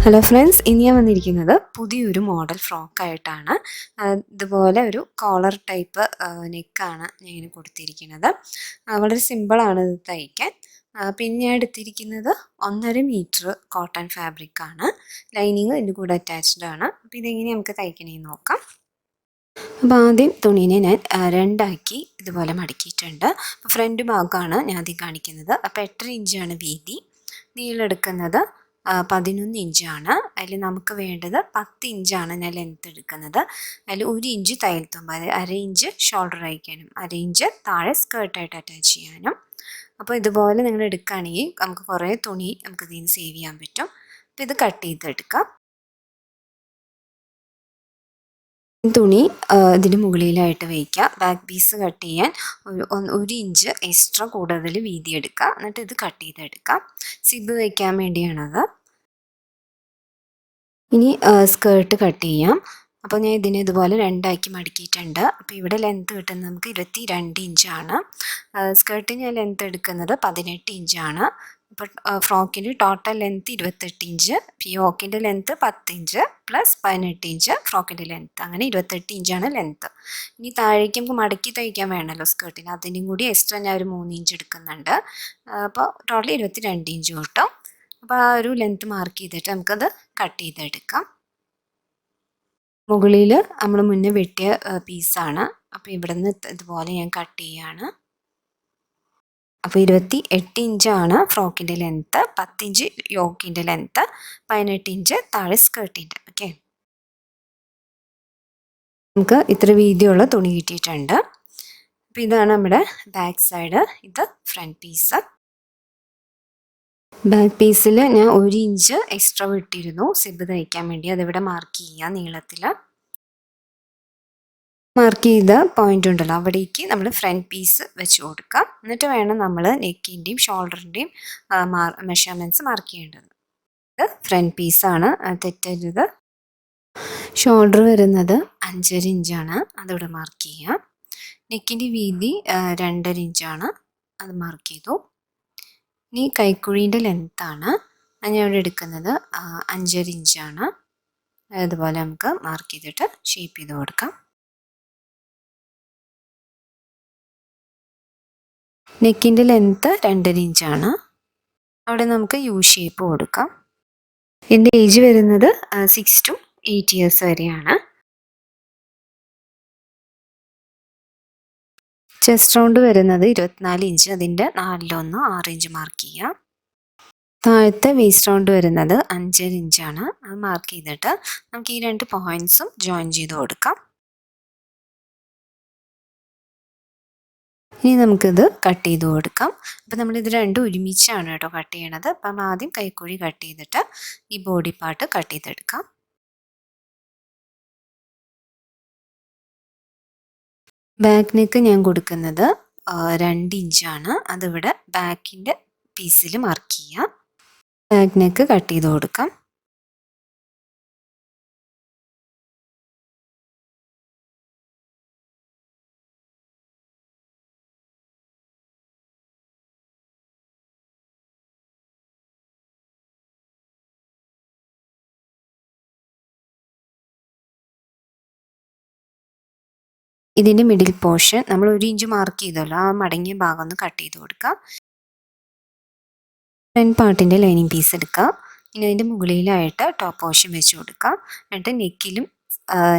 Hello friends, ഇനി ഞാൻ വന്നിരിക്കുന്നത് പുതിയൊരു മോഡൽ ഫ്രോക്കായിട്ടാണ്. ഇതുപോലെ ഒരു കോളർ ടൈപ്പ് നെക്കാണ് ഞാൻ ഇങ്ങനെ കൊടുത്തിരിക്കുന്നത്. വളരെ സിമ്പിളാണ് ഇത് തയ്ക്കാൻ. പിന്നെ ഞാൻ എടുത്തിരിക്കുന്നത് 1.5 മീറ്റർ കോട്ടൺ ഫാബ്രിക്കാണ്. ലൈനിങ് ഇതിൻ്റെ കൂടെ അറ്റാച്ച്ഡ് ആണ്. അപ്പോൾ ഇതെങ്ങനെ നമുക്ക് തയ്ക്കണമെന്ന് നോക്കാം. അപ്പോൾ ആദ്യം തുണീനെ ഞാൻ രണ്ടാക്കി ഇതുപോലെ മടക്കിയിട്ടുണ്ട്. അപ്പോൾ ഫ്രണ്ട് ഭാഗമാണ് ഞാൻ ആദ്യം കാണിക്കുന്നത്. അപ്പോൾ 8.5 ഇഞ്ചാണ് വീതി. നീളം എടുക്കുന്നത് 11 ഇഞ്ചാണ്. അതിൽ നമുക്ക് വേണ്ടത് 10 ഇഞ്ചാണ് ഞാൻ ലെങ്ത്ത് എടുക്കുന്നത്. അതിൽ 1 ഇഞ്ച് തയ്യൽ തുമ്പ്, അതായത് 1/2 ഇഞ്ച് ഷോൾഡർ അയക്കാനും 1/2 ഇഞ്ച് താഴെ സ്കേർട്ടായിട്ട് അറ്റാച്ച് ചെയ്യാനും. അപ്പോൾ ഇതുപോലെ നിങ്ങൾ എടുക്കുകയാണെങ്കിൽ നമുക്ക് കുറേ തുണി നമുക്ക് ഇതിൽ നിന്ന് സേവ് ചെയ്യാൻ പറ്റും. അപ്പോൾ ഇത് കട്ട് ചെയ്തെടുക്കാം. തുണി ഇതിന് മുകളിലായിട്ട് വയ്ക്കുക. ബാക്ക് പീസ് കട്ട് ചെയ്യാൻ 1 ഇഞ്ച് എക്സ്ട്രാ കൂടുതൽ വീതി എടുക്കുക. എന്നിട്ട് ഇത് കട്ട് ചെയ്തെടുക്കാം. സിബ് വയ്ക്കാൻ വേണ്ടിയാണത്. ഇനി സ്കേർട്ട് കട്ട് ചെയ്യാം. അപ്പോൾ ഞാൻ ഇതിനെ ഇതുപോലെ രണ്ടാക്കി മടക്കിയിട്ടുണ്ട്. അപ്പോൾ ഇവിടെ ലെങ്ത്ത് കിട്ടുന്നത് നമുക്ക് 22 ഇഞ്ചാണ്. സ്കേർട്ട് ഞാൻ ലെങ്ത്ത് എടുക്കുന്നത് 18 ഇഞ്ചാണ്. അപ്പോൾ ഫ്രോക്കിൻ്റെ ടോട്ടൽ ലെങ്ത്ത് 28 ഇഞ്ച്, യോക്കിൻ്റെ ലെങ്ത്ത് 10 ഇഞ്ച് പ്ലസ് 18 ഇഞ്ച് ഫ്രോക്കിൻ്റെ ലെങ്ത്ത്, അങ്ങനെ 28 ഇഞ്ചാണ് ലെങ്ത്ത്. ഇനി താഴേക്ക് നമുക്ക് മടക്കി തയ്ക്കാൻ വേണമല്ലോ സ്കേർട്ടിന്, അതിനും കൂടി എക്സ്ട്രാ ഞാൻ ഒരു 3 ഇഞ്ച് എടുക്കുന്നുണ്ട്. അപ്പോൾ ടോട്ടൽ 22 ഇഞ്ച് കിട്ടും. അപ്പോൾ ആ ഒരു ലെങ്ത്ത് മാർക്ക് ചെയ്തിട്ട് നമുക്കത് കട്ട് ചെയ്തെടുക്കാം. മുകളിൽ നമ്മൾ മുന്നേ വെട്ടിയ പീസാണ്. അപ്പോൾ ഇവിടെ നിന്ന് ഇതുപോലെ ഞാൻ കട്ട് ചെയ്യാണ്. അപ്പോൾ 28 ഇഞ്ചാണ് ഫ്രോക്കിൻ്റെ ലെങ്ത്ത്, 10 ഇഞ്ച് യോക്കിൻ്റെ ലെങ്ത്ത്, 18 ഇഞ്ച് താഴെ സ്കേർട്ടിൻ്റെ. ഓക്കെ, നമുക്ക് ഇത്ര വീതിയുള്ള തുണി കിട്ടിയിട്ടുണ്ട്. അപ്പോൾ ഇതാണ് നമ്മുടെ ബാക്ക് സൈഡ്, ഇത് ഫ്രണ്ട് പീസ്. ബാക്ക് പീസിൽ ഞാൻ 1 ഇഞ്ച് എക്സ്ട്രാ വിട്ടിരുന്നു സിബ് തയ്ക്കാൻ വേണ്ടി. അതിവിടെ മാർക്ക് ചെയ്യുക. നീളത്തിൽ മാർക്ക് ചെയ്ത പോയിന്റ് ഉണ്ടല്ലോ, അവിടേക്ക് നമ്മൾ ഫ്രണ്ട് പീസ് വെച്ച് കൊടുക്കാം. എന്നിട്ട് വേണം നമ്മൾ നെക്കിൻ്റെയും ഷോൾഡറിൻ്റെയും മെഷർമെൻറ്റ്സ് മാർക്ക് ചെയ്യേണ്ടത്. ഇത് ഫ്രണ്ട് പീസാണ്, തെറ്റരുത്. ഷോൾഡർ വരുന്നത് 5.5 ഇഞ്ചാണ്, അതിവിടെ മാർക്ക് ചെയ്യാം. നെക്കിൻ്റെ വീതി 2.5 ഇഞ്ചാണ്, അത് മാർക്ക് ചെയ്തു. ഇനി കൈക്കുഴീൻ്റെ ലെങ്ത്താണ് ഞാൻ ഇവിടെ എടുക്കുന്നത് 5.5 ഇഞ്ചാണ്. അതുപോലെ നമുക്ക് മാർക്ക് ചെയ്തിട്ട് ഷേപ്പ് ചെയ്ത് കൊടുക്കാം. നെക്കിൻ്റെ ലെങ്ത്ത് 2.5 ഇഞ്ചാണ്. അവിടെ നമുക്ക് യു ഷേപ്പ് കൊടുക്കാം. എൻ്റെ ഏജ് വരുന്നത് 6 to 8 ഇയേഴ്സ് വരെയാണ്. ചെസ്റ്റ് റൗണ്ട് വരുന്നത് 24 ഇഞ്ച്, അതിൻ്റെ 4/1 6 ഇഞ്ച് മാർക്ക് ചെയ്യാം. താഴത്തെ വേസ്റ്റ് റൗണ്ട് വരുന്നത് 5.5 ഇഞ്ചാണ്, അത് മാർക്ക് ചെയ്തിട്ട് നമുക്ക് ഈ 2 പോയിൻറ്റ്സും ജോയിൻ ചെയ്ത് കൊടുക്കാം. ഇനി നമുക്കിത് കട്ട് ചെയ്ത് കൊടുക്കാം. അപ്പോൾ നമ്മളിത് രണ്ടും ഒരുമിച്ചാണ് കേട്ടോ കട്ട് ചെയ്യണത്. അപ്പം ആദ്യം കൈക്കുഴി കട്ട് ചെയ്തിട്ട് ഈ ബോഡി പാർട്ട് കട്ട് ചെയ്തെടുക്കാം. ബാക്ക് നെക്ക് ഞാൻ കൊടുക്കുന്നത് 2 ഇഞ്ചാണ്, അതിവിടെ ബാക്കിൻ്റെ പീസിൽ മാർക്ക് ചെയ്യാം. ബാക്ക് നെക്ക് കട്ട് ചെയ്ത് കൊടുക്കാം. ഇതിൻ്റെ മിഡിൽ പോർഷൻ നമ്മൾ 1 ഇഞ്ച് മാർക്ക് ചെയ്തല്ലോ, ആ മടങ്ങിയ ഭാഗം ഒന്ന് കട്ട് ചെയ്ത് കൊടുക്കാം. ഫ്രണ്ട് പാർട്ടിൻ്റെ ലൈനിങ് പീസ് എടുക്കുക. ഇനി അതിൻ്റെ മുകളിലായിട്ട് ടോപ്പ് പോർഷൻ വെച്ച് കൊടുക്കാം. എന്നിട്ട് നെക്കിലും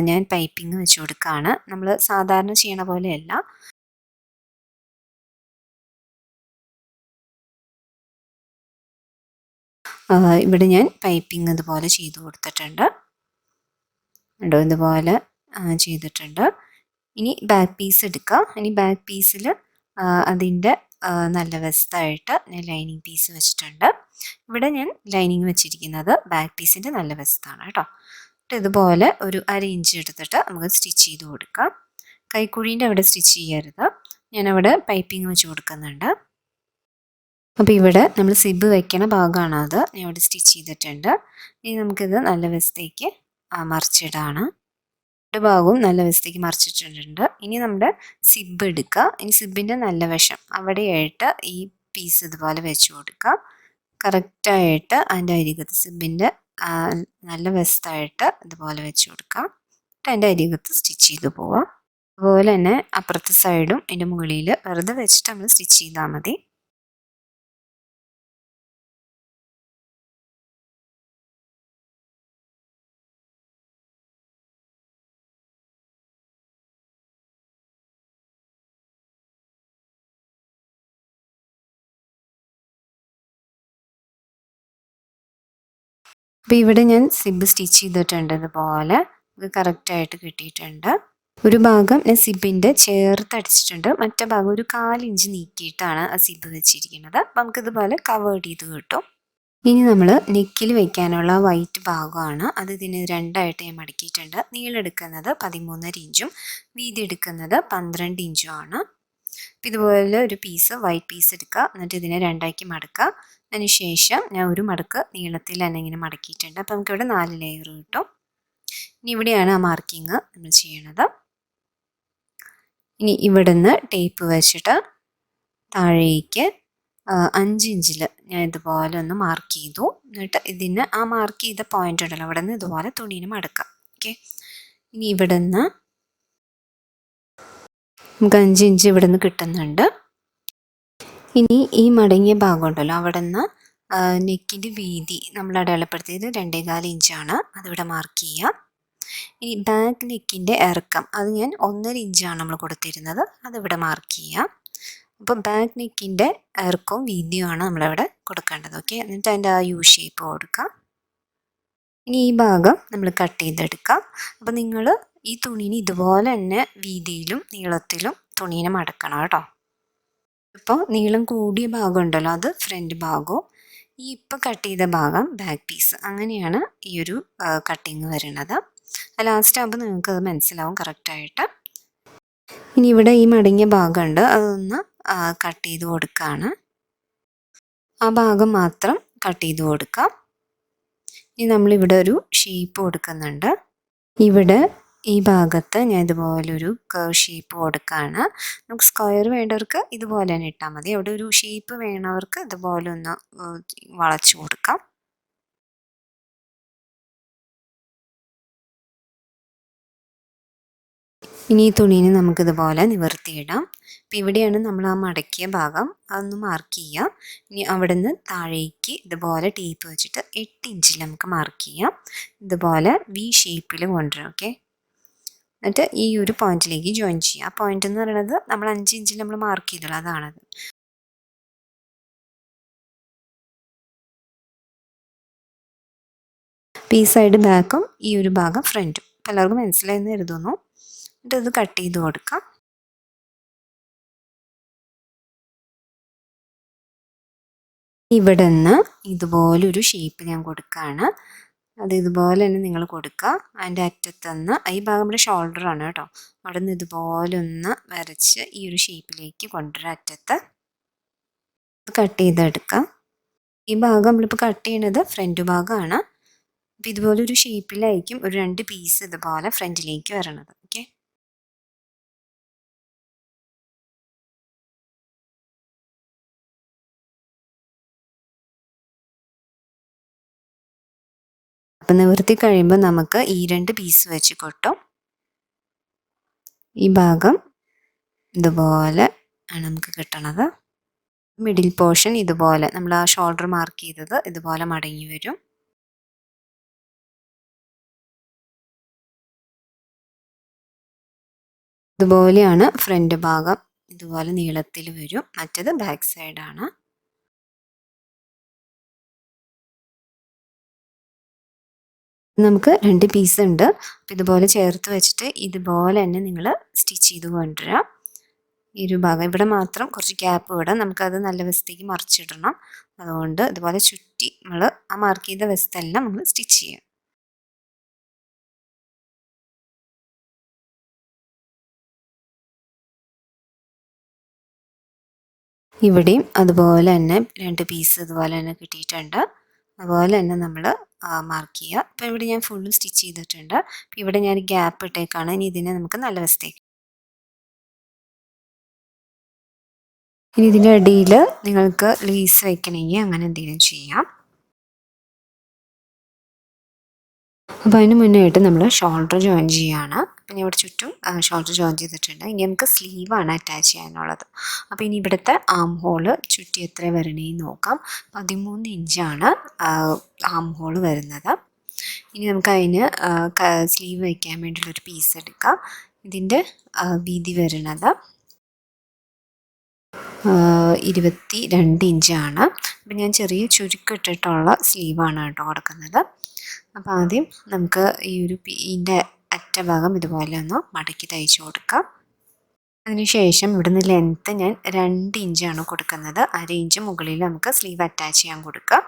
ഞാൻ പൈപ്പിംഗ് വെച്ച് കൊടുക്കുകയാണ്. നമ്മൾ സാധാരണ ചെയ്യണ പോലെയല്ല. ഇവിടെ ഞാൻ പൈപ്പിംഗ് ഇതുപോലെ ചെയ്ത് കൊടുത്തിട്ടുണ്ട്. ഉണ്ടോ, ഇതുപോലെ ചെയ്തിട്ടുണ്ട്. ഇനി ബാക്ക് പീസ് എടുക്കുക. ഇനി ബാക്ക് പീസിൽ അതിൻ്റെ നല്ല വശത്തായിട്ട് ഞാൻ ലൈനിങ് പീസ് വെച്ചിട്ടുണ്ട്. ഇവിടെ ഞാൻ ലൈനിങ് വെച്ചിരിക്കുന്നത് ബാക്ക് പീസിൻ്റെ നല്ല വശത്താണ് കേട്ടോ. ഇതുപോലെ ഒരു 1/2 ഇഞ്ച് എടുത്തിട്ട് നമുക്ക് സ്റ്റിച്ച് ചെയ്ത് കൊടുക്കാം. കൈക്കുഴീൻ്റെ അവിടെ സ്റ്റിച്ച് ചെയ്യരുത്, ഞാനവിടെ പൈപ്പിംഗ് വെച്ച് കൊടുക്കുന്നുണ്ട്. അപ്പോൾ ഇവിടെ നമ്മൾ സിബ് വെക്കണ ഭാഗമാണ് അത്, ഞാൻ ഇവിടെ സ്റ്റിച്ച് ചെയ്തിട്ടുണ്ട്. ഇനി നമുക്കിത് നല്ല വശത്തേക്ക് മറിച്ചിടാണ്. രണ്ട് ഭാഗവും നല്ല വശത്തേക്ക് മറിച്ചിട്ടിട്ടുണ്ട്. ഇനി നമ്മുടെ സിബ് എടുക്കുക. ഇനി സിബിൻ്റെ നല്ല വശം അവിടെയായിട്ട് ഈ പീസ് ഇതുപോലെ വെച്ച് കൊടുക്കുക. കറക്റ്റായിട്ട് അതിൻ്റെ അരികത്ത് സിബിൻ്റെ നല്ല വെസ്റ്റായിട്ട് ഇതുപോലെ വെച്ച് കൊടുക്കാം. എന്നിട്ട് അതിൻ്റെ അരികത്ത് സ്റ്റിച്ച് ചെയ്ത് പോവാം. അതുപോലെ തന്നെ അപ്പുറത്തെ സൈഡും അതിൻ്റെ മുകളിൽ വെറുതെ വെച്ചിട്ട് നമ്മൾ സ്റ്റിച്ച് ചെയ്താൽ മതി. അപ്പോൾ ഇവിടെ ഞാൻ സിബ് സ്റ്റിച്ച് ചെയ്തിട്ടുണ്ട്. ഇതുപോലെ ഇത് കറക്റ്റായിട്ട് കിട്ടിയിട്ടുണ്ട്. ഒരു ഭാഗം ഞാൻ സിബിൻ്റെ ചേർത്ത് അടിച്ചിട്ടുണ്ട്. മറ്റേ ഭാഗം ഒരു 1/4 ഇഞ്ച് നീക്കിയിട്ടാണ് ആ സിബ് വെച്ചിരിക്കുന്നത്. അപ്പം നമുക്കിതുപോലെ കവേർഡ് ചെയ്ത് കിട്ടും. ഇനി നമ്മൾ നെക്കിൽ വെക്കാനുള്ള വൈറ്റ് ഭാഗമാണ്. അത് ഇതിന് 2ആയിട്ട് ഞാൻ മടക്കിയിട്ടുണ്ട്. നീളം എടുക്കുന്നത് 13.5 ഇഞ്ചും വീതി എടുക്കുന്നത് 12 ഇഞ്ചും ആണ്. ഇതുപോലെ ഒരു പീസ് വൈറ്റ് പീസ് എടുക്കുക. എന്നിട്ട് ഇതിനെ 2ആക്കി മടക്കുക. അതിനുശേഷം ഞാൻ ഒരു മടക്ക് നീളത്തിൽ തന്നെ ഇങ്ങനെ മടക്കിയിട്ടുണ്ട്. അപ്പോൾ നമുക്കിവിടെ 4 ലെയർ കിട്ടും. ഇനി ഇവിടെയാണ് ആ മാർക്കിങ് നമ്മൾ ചെയ്യണത്. ഇനി ഇവിടുന്ന് ടേപ്പ് വെച്ചിട്ട് താഴേക്ക് 5 ഇഞ്ചിൽ ഞാൻ ഇതുപോലെ ഒന്ന് മാർക്ക് ചെയ്തു. എന്നിട്ട് ഇതിന് ആ മാർക്ക് ചെയ്ത പോയിന്റ് ഉണ്ടല്ലോ, അവിടെ നിന്ന് ഇതുപോലെ തുണീനെ മടക്കാം. ഓക്കെ, ഇനി ഇവിടെ നിന്ന് നമുക്ക് 5 ഇഞ്ച് ഇവിടെ നിന്ന് കിട്ടുന്നുണ്ട്. ഇനി ഈ മടങ്ങിയ ഭാഗം ഉണ്ടല്ലോ, അവിടെ നിന്ന് നെക്കിൻ്റെ വീതി നമ്മൾ അടയാളപ്പെടുത്തിയത് 2.25 ഇഞ്ചാണ്. അതിവിടെ മാർക്ക് ചെയ്യാം. ഇനി ബാക്ക് നെക്കിൻ്റെ ഇറക്കം അത് ഞാൻ 1.5 ഇഞ്ചാണ് നമ്മൾ കൊടുത്തിരുന്നത്. അതിവിടെ മാർക്ക് ചെയ്യാം. അപ്പോൾ ബാക്ക് നെക്കിൻ്റെ ഇറക്കവും വീതിയുമാണ് നമ്മളിവിടെ കൊടുക്കേണ്ടത്. ഓക്കെ, എന്നിട്ട് അതിൻ്റെ ആ യു ഷേപ്പ് കൊടുക്കാം. ഇനി ഈ ഭാഗം നമ്മൾ കട്ട് ചെയ്തെടുക്കാം. അപ്പോൾ നിങ്ങൾ ഈ തുണീനെ ഇതുപോലെ തന്നെ വീതിയിലും നീളത്തിലും തുണീനെ മടക്കണം കേട്ടോ. ഇപ്പോൾ നീളം കൂടിയ ഭാഗം ഉണ്ടല്ലോ, അത് ഫ്രണ്ട് ഭാഗവും ഈ ഇപ്പോൾ കട്ട് ചെയ്ത ഭാഗം ബാക്ക് പീസ്. അങ്ങനെയാണ് ഈ ഒരു കട്ടിങ് വരുന്നത്. ലാസ്റ്റ് ആകുമ്പോൾ നിങ്ങൾക്ക് അത് മനസ്സിലാവും കറക്റ്റായിട്ട്. ഇനി ഇവിടെ ഈ മടങ്ങിയ ഭാഗമുണ്ട്, അതൊന്ന് കട്ട് ചെയ്ത് കൊടുക്കുകയാണ്. ആ ഭാഗം മാത്രം കട്ട് ചെയ്ത് കൊടുക്കാം. ഇനി നമ്മളിവിടെ ഒരു ഷേപ്പ് കൊടുക്കുന്നുണ്ട്. ഇവിടെ ഈ ഭാഗത്ത് ഞാൻ ഇതുപോലൊരു കർവ് ഷേപ്പ് കൊടുക്കുകയാണ്. നമുക്ക് സ്ക്വയർ വേണ്ടവർക്ക് ഇതുപോലെ തന്നെ ഇട്ടാൽ മതി. അവിടെ ഒരു ഷേപ്പ് വേണവർക്ക് ഇതുപോലെ ഒന്ന് വളച്ചു കൊടുക്കാം. ഇനി ഈ തുണീനെ നമുക്കിതുപോലെ നിവർത്തിയിടാം. അപ്പം ഇവിടെയാണ് നമ്മൾ ആ മടക്കിയ ഭാഗം, അതൊന്ന് മാർക്ക് ചെയ്യാം. ഇനി അവിടെ നിന്ന് താഴേക്ക് ഇതുപോലെ ടേപ്പ് വെച്ചിട്ട് 8 ഇഞ്ചിൽ നമുക്ക് മാർക്ക് ചെയ്യാം. ഇതുപോലെ വി ഷേപ്പിൽ കൊണ്ടുവരാം. ഓക്കെ, എന്നിട്ട് ഈ ഒരു പോയിന്റിലേക്ക് ജോയിൻ ചെയ്യാം. ആ പോയിന്റ് എന്ന് പറയുന്നത് നമ്മൾ 5 ഇഞ്ചിൽ നമ്മൾ മാർക്ക് ചെയ്തല്ലോ, അതാണത്. ഈ സൈഡ് ബാക്കും ഈ ഒരു ഭാഗം ഫ്രണ്ടും. എല്ലാവർക്കും മനസ്സിലായെന്ന് കരുതുന്നു. എന്നിട്ട് ഇത് കട്ട് ചെയ്ത് കൊടുക്കാം. ഇവിടെ നിന്ന് ഇതുപോലൊരു ഷേപ്പ് ഞാൻ കൊടുക്കുകയാണ്. അത് ഇതുപോലെ തന്നെ നിങ്ങൾ കൊടുക്കുക. അതിൻ്റെ അറ്റത്തുനിന്ന് ഈ ഭാഗം നമ്മുടെ ഷോൾഡറാണ് കേട്ടോ. അവിടെ നിന്ന് ഇതുപോലെ ഒന്ന് വരച്ച് ഈ ഒരു ഷേപ്പിലേക്ക് കൊണ്ടുവരാം. അറ്റത്ത് കട്ട് ചെയ്തെടുക്കാം. ഈ ഭാഗം നമ്മളിപ്പോൾ കട്ട് ചെയ്യണത് ഫ്രണ്ട് ഭാഗമാണ്. അപ്പോൾ ഇതുപോലെ ഒരു ഷേപ്പിലായിരിക്കും ഒരു 2 പീസ് ഇതുപോലെ ഫ്രണ്ടിലേക്ക് വരണത്. ഓക്കെ, അപ്പം നിവർത്തി കഴിയുമ്പോൾ നമുക്ക് ഈ 2 പീസ് വെച്ച് കൊട്ടും. ഈ ഭാഗം ഇതുപോലെ ആണ് നമുക്ക് കിട്ടണത്. മിഡിൽ പോർഷൻ ഇതുപോലെ നമ്മൾ ആ ഷോൾഡർ മാർക്ക് ചെയ്തത് ഇതുപോലെ മടങ്ങി വരും. ഇതുപോലെയാണ് ഫ്രണ്ട് ഭാഗം. ഇതുപോലെ നീളത്തിൽ വരും. മറ്റേത് ബാക്ക് സൈഡാണ്. നമുക്ക് 2 പീസ് ഉണ്ട്. അപ്പോൾ ഇതുപോലെ ചേർത്ത് വെച്ചിട്ട് ഇതുപോലെ തന്നെ നിങ്ങൾ സ്റ്റിച്ച് ചെയ്ത് കൊണ്ടുവരാം. ഈ ഒരു ഭാഗം ഇവിടെ മാത്രം കുറച്ച് ഗ്യാപ്പ് വിടാം. നമുക്കത് നല്ല വശത്തേക്ക് മറിച്ചിടണം. അതുകൊണ്ട് ഇതുപോലെ ചുറ്റി നമ്മൾ ആ മാർക്ക് ചെയ്ത വശത്തെല്ലാം നമ്മൾ സ്റ്റിച്ച് ചെയ്യാം. ഇവിടെയും അതുപോലെ തന്നെ 2 പീസ് ഇതുപോലെ തന്നെ കിട്ടിയിട്ടുണ്ട്. അതുപോലെ തന്നെ നമ്മൾ മാർക്ക് ചെയ്യുക. അപ്പോൾ ഇവിടെ ഞാൻ ഫുള്ളും സ്റ്റിച്ച് ചെയ്തിട്ടുണ്ട്. ഇവിടെ ഞാൻ ഗ്യാപ്പ് ഇട്ടേക്കാണ്. ഇനി ഇതിനെ നമുക്ക് നല്ല വശത്തേക്ക്. ഇനി ഇതിൻ്റെ അടിയിൽ നിങ്ങൾക്ക് ലേസ് വെക്കണമെങ്കിൽ അങ്ങനെ എന്തെങ്കിലും ചെയ്യാം. അപ്പോൾ അതിന് മുന്നായിട്ട് നമ്മൾ ഷോൾഡർ ജോയിൻ ചെയ്യുകയാണ്. അപ്പോൾ ഞാൻ ഇവിടെ ചുറ്റും ഷോൾഡർ ജോയിൻ ചെയ്തിട്ടുണ്ട്. ഇനി നമുക്ക് സ്ലീവാണ് അറ്റാച്ച് ചെയ്യാനുള്ളത്. അപ്പോൾ ഇനി ഇവിടുത്തെ ആം ഹോള് ചുറ്റി എത്ര വരണേന്ന് നോക്കാം. 13 ഇഞ്ചാണ് ആം ഹോള് വരുന്നത്. ഇനി നമുക്ക് അതിന് സ്ലീവ് വയ്ക്കാൻ വേണ്ടിയുള്ളൊരു പീസ് എടുക്കാം. ഇതിൻ്റെ വീതി വരുന്നത് 22 ഇഞ്ചാണ്. അപ്പം ഞാൻ ചെറിയ ചുരുക്കിട്ടിട്ടുള്ള സ്ലീവാണ് കേട്ടോ കൊടുക്കുന്നത്. അപ്പോൾ ആദ്യം നമുക്ക് ഈ ഒരു ഇതിൻ്റെ അറ്റഭാഗം ഇതുപോലെ ഒന്ന് മടക്കി തയ്ച്ചു കൊടുക്കാം. അതിനുശേഷം ഇവിടുന്ന് ലെങ്ത്ത് ഞാൻ 2 ഇഞ്ചാണ് കൊടുക്കുന്നത്. 1/2 ഇഞ്ച് മുകളിൽ നമുക്ക് സ്ലീവ് അറ്റാച്ച് ചെയ്യാൻ കൊടുക്കാം.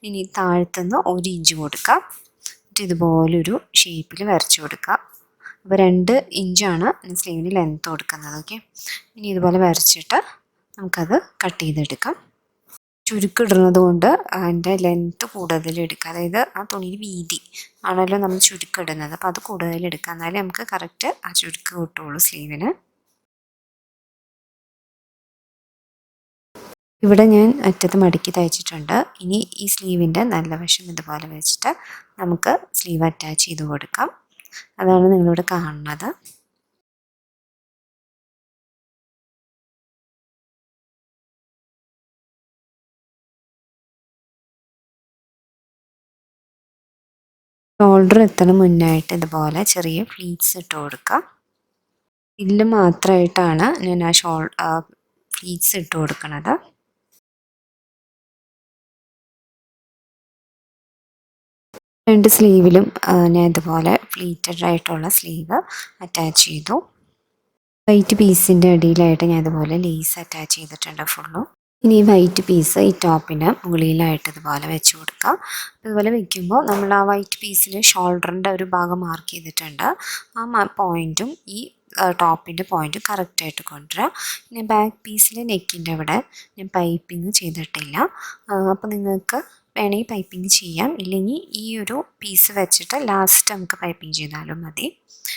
ഇനി താഴത്തുനിന്ന് 1 ഇഞ്ച് കൊടുക്കാം. എന്നിട്ട് ഇതുപോലൊരു ഷേപ്പിൽ വരച്ചു കൊടുക്കാം. അപ്പോൾ 2 ഇഞ്ചാണ് സ്ലീവിന് ലെങ്ത്ത് കൊടുക്കുന്നത്. ഓക്കെ, ഇനി ഇതുപോലെ വരച്ചിട്ട് നമുക്കത് കട്ട് ചെയ്തെടുക്കാം. ചുരുക്കിടുന്നത് കൊണ്ട് അതിൻ്റെ ലെങ്ത്ത് കൂടുതലെടുക്കുക. അതായത് ആ തുണിയിൽ വീതി ആണല്ലോ നമ്മൾ ചുരുക്കിടുന്നത്. അപ്പോൾ അത് കൂടുതലെടുക്കുക. എന്നാലേ നമുക്ക് കറക്റ്റ് ആ ചുരുക്ക് കിട്ടുള്ളൂ സ്ലീവിന്. ഇവിടെ ഞാൻ അറ്റത്ത് മടക്കി തയ്ച്ചിട്ടുണ്ട്. ഇനി ഈ സ്ലീവിൻ്റെ നല്ല വശം ഇതുപോലെ വെച്ചിട്ട് നമുക്ക് സ്ലീവ് അറ്റാച്ച് ചെയ്ത് കൊടുക്കാം. അതാണ് നിങ്ങളിവിടെ കാണുന്നത്. ഷോൾഡർ എത്തണ മുന്നായിട്ട് ഇതുപോലെ ചെറിയ ഫ്ലീറ്റ്സ് ഇട്ട് കൊടുക്കാം. ഇതിൽ മാത്രമായിട്ടാണ് ഞാൻ ആ ഫ്ലീറ്റ്സ് ഇട്ട് കൊടുക്കുന്നത്. രണ്ട് സ്ലീവിലും ഞാൻ ഇതുപോലെ ഫ്ലീറ്റഡ് ആയിട്ടുള്ള സ്ലീവ് അറ്റാച്ച് ചെയ്തു. വൈറ്റ് പീസിൻ്റെ അടിയിലായിട്ട് ഞാൻ ഇതുപോലെ ലേസ് അറ്റാച്ച് ചെയ്തിട്ടുണ്ട് ഫുള്ളും. ഇനി ഈ വൈറ്റ് പീസ് ഈ ടോപ്പിന് മുകളിലായിട്ട് ഇതുപോലെ വെച്ച് കൊടുക്കാം. ഇതുപോലെ വെക്കുമ്പോൾ നമ്മൾ ആ വൈറ്റ് പീസിൽ ഷോൾഡറിൻ്റെ ഒരു ഭാഗം മാർക്ക് ചെയ്തിട്ടുണ്ട്. ആ പോയിൻറ്റും ഈ ടോപ്പിൻ്റെ പോയിൻറ്റും കറക്റ്റായിട്ട് കൊണ്ടുവരിക. പിന്നെ ബാക്ക് പീസിൽ നെക്കിൻ്റെ അവിടെ ഞാൻ പൈപ്പിംഗ് ചെയ്തിട്ടില്ല. അപ്പോൾ നിങ്ങൾക്ക് വേണമെങ്കിൽ പൈപ്പിംഗ് ചെയ്യാം. ഇല്ലെങ്കിൽ ഈ ഒരു പീസ് വെച്ചിട്ട് ലാസ്റ്റ് നമുക്ക് പൈപ്പിംഗ് ചെയ്താലും മതി.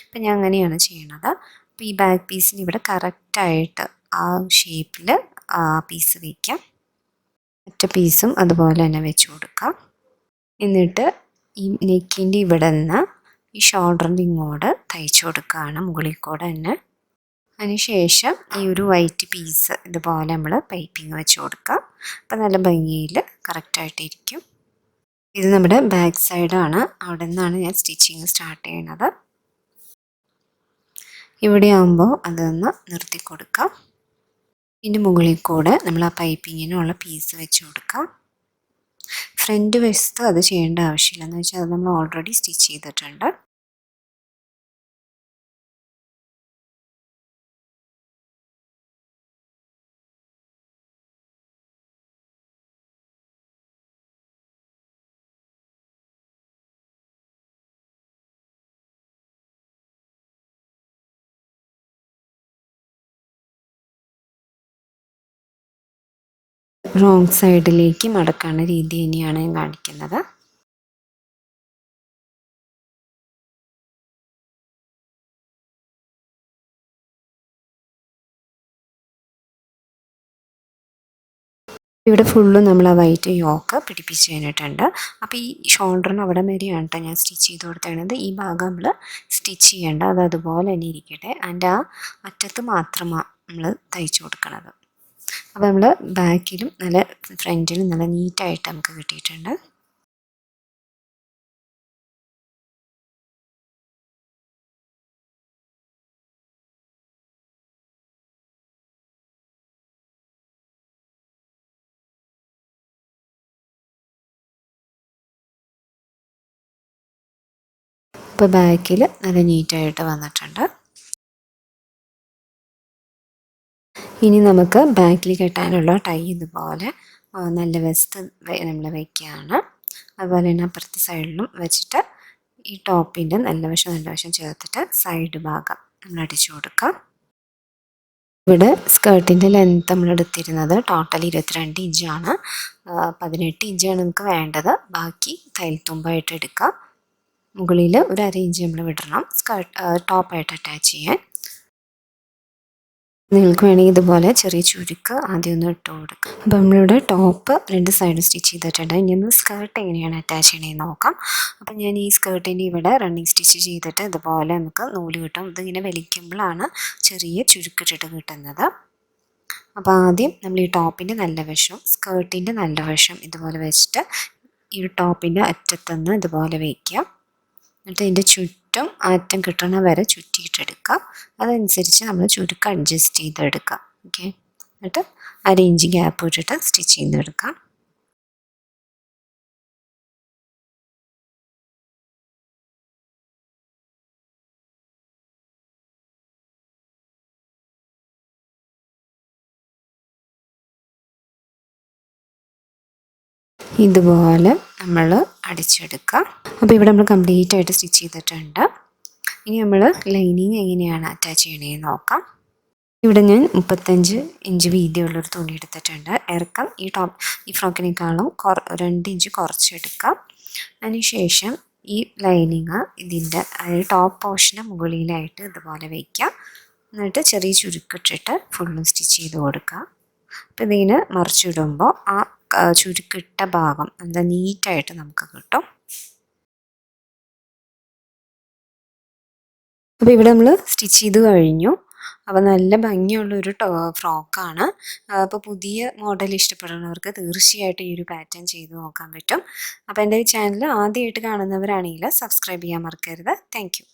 അപ്പം ഞാൻ അങ്ങനെയാണ് ചെയ്യണത്. അപ്പോൾ ഈ ബാക്ക് പീസിന് ഇവിടെ കറക്റ്റായിട്ട് ആ ഷേപ്പിൽ പീസ് വയ്ക്കാം. മറ്റ പീസും അതുപോലെ തന്നെ വെച്ച് കൊടുക്കാം. എന്നിട്ട് ഈ നെക്കിൻ്റെ ഇവിടെ നിന്ന് ഈ ഷോൾഡറിൻ്റെ ഇങ്ങോട്ട് തയ്ച്ചു കൊടുക്കുകയാണ് മുകളിൽ കൂടെ തന്നെ. അതിനുശേഷം ഈ ഒരു വൈറ്റ് പീസ് ഇതുപോലെ നമ്മൾ പൈപ്പിംഗ് വെച്ച് കൊടുക്കാം. അപ്പം നല്ല ഭംഗിയിൽ കറക്റ്റായിട്ടിരിക്കും. ഇത് നമ്മുടെ ബാക്ക് സൈഡാണ്. അവിടെ നിന്നാണ് ഞാൻ സ്റ്റിച്ചിങ് സ്റ്റാർട്ട് ചെയ്യണത്. ഇവിടെ ആകുമ്പോൾ അതൊന്ന് നിർത്തി കൊടുക്കാം. ഇതിൻ്റെ മുകളിൽ കൂടെ നമ്മൾ ആ പൈപ്പിങ്ങിനുള്ള പീസ് വെച്ച് കൊടുക്കാം. ഫ്രണ്ട് വശത്ത് അത് ചെയ്യേണ്ട ആവശ്യമില്ല. എന്ന് വെച്ചാൽ അത് നമ്മൾ ഓൾറെഡി സ്റ്റിച്ച് ചെയ്തിട്ടുണ്ട്. റോങ് സൈഡിലേക്ക് മടക്കാണ് രീതി തന്നെയാണ് ഞാൻ കാണിക്കുന്നത്. ഇവിടെ ഫുള്ളും നമ്മൾ ആ വൈറ്റ് യോക്ക് പിടിപ്പിച്ച് കഴിഞ്ഞിട്ടുണ്ട്. അപ്പോൾ ഈ ഷോൾഡറിന് അവിടെ വരെയാണ് കേട്ടോ ഞാൻ സ്റ്റിച്ച് ചെയ്ത് കൊടുത്തേക്കുന്നത്. ഈ ഭാഗം നമ്മൾ സ്റ്റിച്ച് ചെയ്യേണ്ട, അത് അതുപോലെ തന്നെ ഇരിക്കട്ടെ. അതിൻ്റെ ആ അറ്റത്ത് മാത്രമാണ് നമ്മൾ തയ്ച്ചു കൊടുക്കുന്നത്. അപ്പോൾ നമ്മൾ ബാക്കിലും നല്ല ഫ്രണ്ടിലും നല്ല നീറ്റായിട്ട് നമുക്ക് കിട്ടിയിട്ടുണ്ട്. ഇപ്പോൾ ബാക്കിൽ നല്ല നീറ്റായിട്ട് വന്നിട്ടുണ്ട്. ഇനി നമുക്ക് ബാക്കിൽ കെട്ടാനുള്ള ടൈ ഇതുപോലെ നല്ല വശത്ത് നമ്മൾ വയ്ക്കുകയാണ്. അതുപോലെ തന്നെ അപ്പുറത്തെ സൈഡിലും വെച്ചിട്ട് ഈ ടോപ്പിൻ്റെ നല്ല വശം ചേർത്തിട്ട് സൈഡ് ഭാഗം നമ്മൾ അടിച്ചു കൊടുക്കാം. ഇവിടെ സ്കേർട്ടിൻ്റെ ലെങ്ത്ത് നമ്മൾ എടുത്തിരുന്നത് ടോട്ടൽ 22 ഇഞ്ചാണ്. 18 ഇഞ്ചാണ് നമുക്ക് വേണ്ടത്. ബാക്കി തയ്യൽത്തുമ്പായിട്ട് എടുക്കാം. മുകളിൽ ഒരു 1/2 ഇഞ്ച് നമ്മൾ വിടണം ടോപ്പായിട്ട് അറ്റാച്ച് ചെയ്യാൻ. നിങ്ങൾക്ക് വേണമെങ്കിൽ ഇതുപോലെ ചെറിയ ചുരുക്ക് ആദ്യം ഒന്ന് ഇട്ട് കൊടുക്കുക. അപ്പോൾ നമ്മളിവിടെ ടോപ്പ് 2 സൈഡ് സ്റ്റിച്ച് ചെയ്തിട്ടുണ്ട്. ഇനി നമ്മൾ സ്കേർട്ട് എങ്ങനെയാണ് അറ്റാച്ച് ചെയ്യണമെന്ന് നോക്കാം. അപ്പോൾ ഞാൻ ഈ സ്കേർട്ടിൻ്റെ ഇവിടെ റണ്ണിങ് സ്റ്റിച്ച് ചെയ്തിട്ട് ഇതുപോലെ നമുക്ക് നൂല് കിട്ടും. ഇതിങ്ങനെ വലിക്കുമ്പോഴാണ് ചെറിയ ചുരുക്കിട്ടിട്ട് കിട്ടുന്നത്. അപ്പോൾ ആദ്യം നമ്മൾ ഈ ടോപ്പിൻ്റെ നല്ല വശം സ്കേർട്ടിൻ്റെ നല്ല വശം ഇതുപോലെ വെച്ചിട്ട് ഈ ടോപ്പിൻ്റെ അറ്റത്തുനിന്ന് ഇതുപോലെ വയ്ക്കുക. എന്നിട്ട് ഇതിൻ്റെ ചുറ്റും അറ്റം കിട്ടണ വരെ ചുറ്റിയിട്ടെടുക്കുക. അതനുസരിച്ച് നമ്മൾ ചുരുക്കം അഡ്ജസ്റ്റ് ചെയ്തെടുക്കുക. ഓക്കെ, എന്നിട്ട് 1/2 ഇഞ്ച് ഗ്യാപ്പ് ഇട്ടിട്ട് സ്റ്റിച്ച് ചെയ്തെടുക്കാം. ഇതുപോലെ നമ്മൾ അടിച്ചെടുക്കുക. അപ്പോൾ ഇവിടെ നമ്മൾ കംപ്ലീറ്റ് ആയിട്ട് സ്റ്റിച്ച് ചെയ്തിട്ടുണ്ട്. ഇനി നമ്മൾ ലൈനിങ് എങ്ങനെയാണ് അറ്റാച്ച് ചെയ്യണതെന്ന് നോക്കാം. ഇവിടെ ഞാൻ 35 ഇഞ്ച് വീതിയുള്ളൊരു തുണി എടുത്തിട്ടുണ്ട്. ഇറക്കം ഈ ഫ്രോക്കിനേക്കാളും 2 ഇഞ്ച് കുറച്ചെടുക്കാം. അതിനുശേഷം ഈ ലൈനിങ് ഇതിൻ്റെ ടോപ്പ് പോർഷന് മുകളിലായിട്ട് ഇതുപോലെ വയ്ക്കുക. എന്നിട്ട് ചെറിയ ചുരുക്കിട്ടിട്ട് ഫുള്ളും സ്റ്റിച്ച് ചെയ്ത് കൊടുക്കുക. അപ്പോൾ ഇതിന് മറിച്ചിടുമ്പോൾ ആ ചുരുക്കിട്ട ഭാഗം എന്താ നീറ്റായിട്ട് നമുക്ക് കിട്ടും. അപ്പോൾ ഇവിടെ നമ്മൾ സ്റ്റിച്ച് ചെയ്ത് കഴിഞ്ഞു. അപ്പോൾ നല്ല ഭംഗിയുള്ളൊരു ഫ്രോക്കാണ്. അപ്പോൾ പുതിയ മോഡൽ ഇഷ്ടപ്പെടുന്നവർക്ക് തീർച്ചയായിട്ടും ഈ ഒരു പാറ്റേൺ ചെയ്ത് നോക്കാൻ പറ്റും. അപ്പോൾ എൻ്റെ ഈ ചാനൽ ആദ്യമായിട്ട് കാണുന്നവരാണെങ്കിൽ സബ്സ്ക്രൈബ് ചെയ്യാൻ മറക്കരുത്. Thank you.